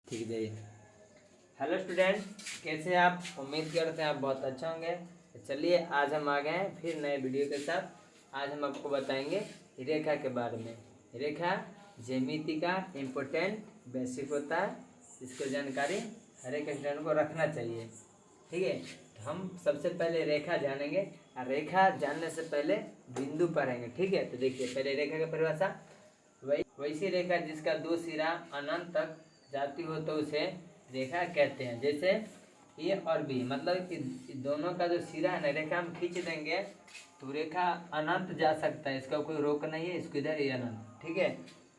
ठीक है। Hello student, कैसे हैं आप? उम्मीद करते हैं आप बहुत अच्छा होंगे। तो चलिए आज हम आ गए हैं फिर नए वीडियो के साथ। आज हम आपको बताएंगे रेखा के बारे में। रेखा ज्यामिति का इम्पोर्टेंट बेसिक होता है, इसको जानकारी हर एक स्टूडेंट को रखना चाहिए। ठीक है, तो हम सबसे पहले रेखा जानेंगे और रेखा जानने से पहले बिंदु पढ़ेंगे। ठीक है, तो देखिए पहले रेखा की परिभाषा। वैसी रेखा जिसका दो सिरा अनंत तक जाती हो तो उसे रेखा कहते हैं। जैसे ए और बी, मतलब कि दोनों का जो सिरा है ना, रेखा हम खींच देंगे तो रेखा अनंत जा सकता है, इसका कोई रोक नहीं है, इसको इधर ए अनंत। ठीक है,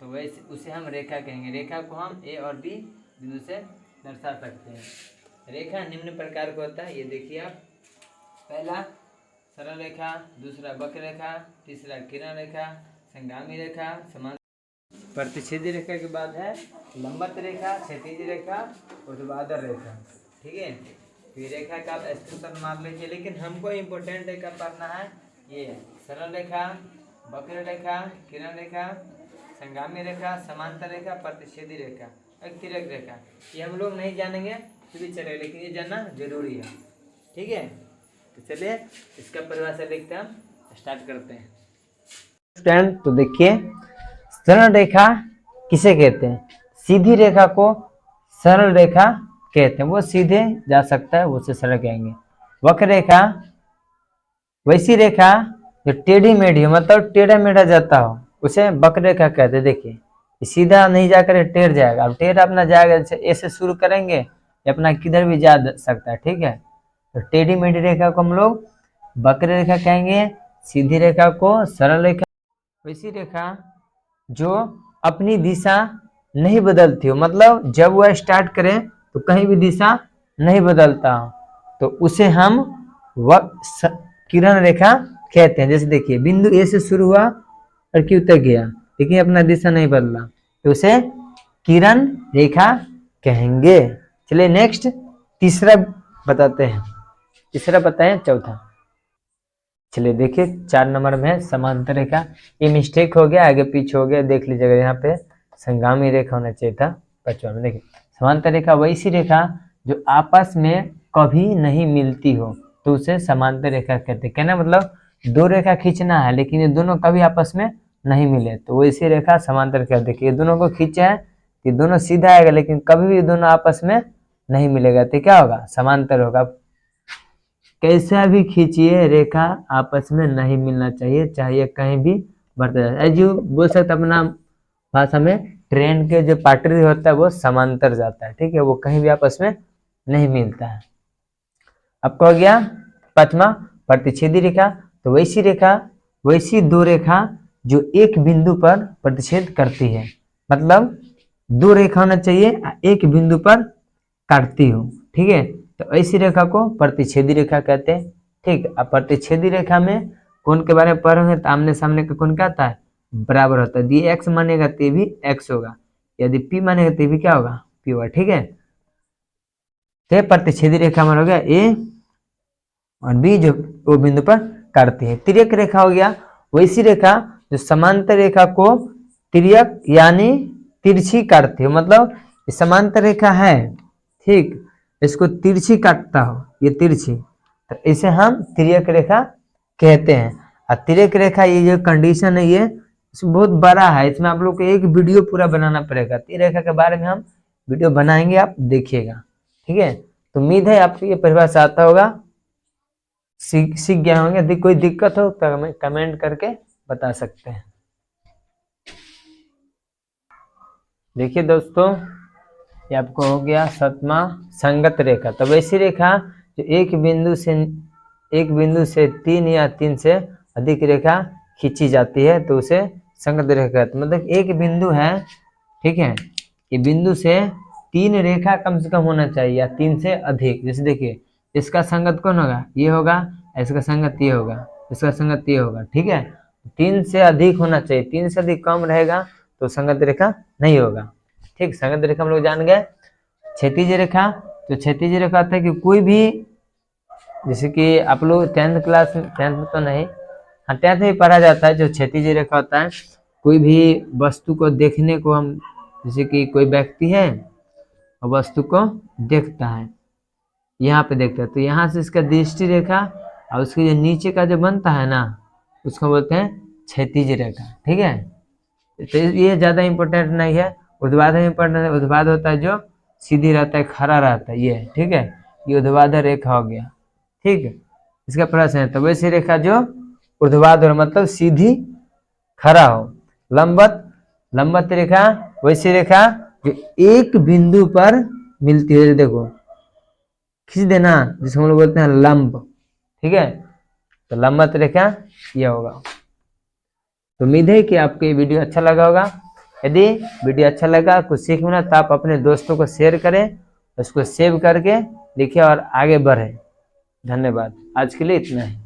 तो वैसे उसे हम रेखा कहेंगे। रेखा को हम ए और बी बिंदु से दर्शा सकते हैं। रेखा निम्न प्रकार का होता है, ये देखिए आप। पहला सरल रेखा, दूसरा वक्र रेखा, तीसरा किरण रेखा, संगामी रेखा, समान प्रतिच्छेदी रेखा के बाद है लंबवत रेखा, क्षैतिज रेखा, ऊर्ध्वाधर रेखा। ठीक है, फिर रेखा का आप स्ट्रक्चर मार लीजिए, लेकिन हमको इम्पोर्टेंट रेखा पढ़ना है ये सरल रेखा, वक्र रेखा, किरण रेखा, संगामी रेखा, समांतर रेखा, प्रतिच्छेदी रेखा और तिर्यक रेखा। ये हम लोग नहीं जानेंगे तो भी चलेगा, लेकिन ये जानना जरूरी है। ठीक है, तो चलिए इसका परिभाषा देखते हैं, हम स्टार्ट करते हैं स्टूडेंट। तो देखिए सरल रेखा किसे कहते हैं? सीधी रेखा को सरल रेखा कहते हैं, वो सीधे जा सकता है, उसे सरल कहेंगे। वक्र रेखा वैसी रेखा जो टेढ़ी मेढ़ी हो, मतलब टेढ़ा मेढ़ा जाता हो, उसे वक्र रेखा कहते हैं। देखिए सीधा नहीं जाकर टेढ़ जाएगा, अब टेढ़ अपना जाएगा, जैसे ऐसे शुरू करेंगे या अपना किधर भी जा सकता है। ठीक है, तो टेढ़ी मेढ़ी रेखा को हम लोग वक्र रेखा कहेंगे, सीधी रेखा को सरल रेखा। वैसी रेखा जो अपनी दिशा नहीं बदलती हो, मतलब जब वह स्टार्ट करें तो कहीं भी दिशा नहीं बदलता हो, तो उसे हम किरण रेखा कहते हैं। जैसे देखिए बिंदु ए से शुरू हुआ और क्यू तक गया, लेकिन अपना दिशा नहीं बदला, तो उसे किरण रेखा कहेंगे। चलिए नेक्स्ट तीसरा बताते हैं, तीसरा बताएं चौथा। चलिए देखिए 4 नंबर में है समांतर रेखा। ये मिस्टेक हो गया, आगे पीछे हो गया, देख लीजिएगा। यहाँ पे संगामी रेखा होना चाहिए था 5वां में। देखिए समांतर रेखा वैसी रेखा जो आपस में कभी नहीं मिलती हो तो उसे समांतर रेखा कहते हैं। कहना मतलब दो रेखा खींचना है, लेकिन ये दोनों कभी आपस में नहीं मिले तो वैसी रेखा समांतर रेखा। देखिए दोनों को खींचे है, ये दोनों सीधा आएगा, लेकिन कभी भी दोनों आपस में नहीं मिलेगा, तो क्या होगा? समांतर होगा। कैसा भी खींचिए रेखा आपस में नहीं मिलना चाहिए, चाहे कहीं भी बढ़ता जाए। एज यू बोल सकते अपना भाषा में, ट्रेन के जो पटरी होता है वो समांतर जाता है। ठीक है, वो कहीं भी आपस में नहीं मिलता है। आपको हो गया 5वां प्रतिच्छेदी रेखा। तो वैसी रेखा वैसी दो रेखा जो एक बिंदु पर प्रतिच्छेद करती है, मतलब दो रेखा होना चाहिए एक बिंदु पर काटती हो। ठीक है, तो ऐसी रेखा को प्रतिच्छेदी रेखा कहते हैं। ठीक, अब प्रतिच्छेदी रेखा में कोण के बारे में पढ़ रहे हैं, तो आमने सामने का कोण क्या होता है? बराबर होता है। यदि एक्स मानेगा तो भी एक्स होगा, यदि पी मानेगा तो भी क्या होगा? पी होगा। ठीक है, तो प्रतिच्छेदी रेखा मान हो गया ए और बी जो वो बिंदु पर काटती है। तिर्यक रेखा हो गया वैसी रेखा जो समांतर रेखा को तिर्यक यानी तिरछी काटती हो, मतलब समांतर रेखा है, ठीक, इसको तिरछी काटता हो, ये तिरछी, तो इसे हम तिर्यक रेखा कहते हैं। और तिर्यक रेखा ये जो कंडीशन है ये बहुत बड़ा है, इसमें आप लोग को एक वीडियो पूरा बनाना पड़ेगा। तिर्यक रेखा के बारे में हम वीडियो बनाएंगे, आप देखिएगा। ठीक है, तो उम्मीद है आपको ये परिभाषा आता होगा, सीख गए होंगे। यदि कोई दिक्कत हो तो कमेंट करके बता सकते हैं। देखिए दोस्तों, ये आपको हो गया 7वां संगत रेखा। तो वैसी रेखा जो एक बिंदु से 3 या 3 से अधिक रेखा खींची जाती है तो उसे संगत रेखा कहते हैं। मतलब एक बिंदु है, ठीक है, ये बिंदु से 3 रेखा कम से कम होना चाहिए या 3 से अधिक। जैसे देखिए इसका संगत कौन होगा? ये होगा, इसका संगत ये होगा, इसका संगत ये होगा। ठीक है, 3 से अधिक होना चाहिए, 3 से अधिक कम रहेगा तो संगत रेखा नहीं होगा। ठीक, संगत रेखा हम लोग जान गए। क्षैतिज रेखा, तो क्षैतिज रेखा होता है कि कोई भी, जैसे कि आप लोग 10th क्लास में, 10th में तो नहीं, हाँ 10th में पढ़ा जाता है, जो क्षैतिज रेखा होता है कोई भी वस्तु को देखने को हम, जैसे कि कोई व्यक्ति है और वस्तु को देखता है, यहाँ पे देखता है। तो यहाँ से इसका दृष्टि रेखा और उसके जो नीचे का जो बनता है ना, उसको बोलते हैं क्षैतिज रेखा। ठीक है, तो ये ज्यादा इंपॉर्टेंट नहीं है। ऊर्ध्वाधर इंपॉर्टेंट है। ऊर्ध्वाधर होता है जो सीधी रहता है, खड़ा रहता है, ये ठीक है, ये ऊर्ध्वाधर रेखा हो गया। ठीक है, इसका प्रश्न है। तो वैसी रेखा जो ऊर्ध्वाधर मतलब सीधी खड़ा हो। लंबवत, लंबवत रेखा वैसी रेखा जो एक बिंदु पर मिलती है, देखो खींच देना, जिसको हम लोग बोलते हैं लंब। ठीक है, तो लंबवत रेखा यह होगा। तो उम्मीद है कि आपको ये वीडियो अच्छा लगा होगा। यदि वीडियो अच्छा लगा, कुछ सीख मिला, तो आप अपने दोस्तों को शेयर करें, उसको सेव करके लिखिए और आगे बढ़े। धन्यवाद। आज के लिए इतना है।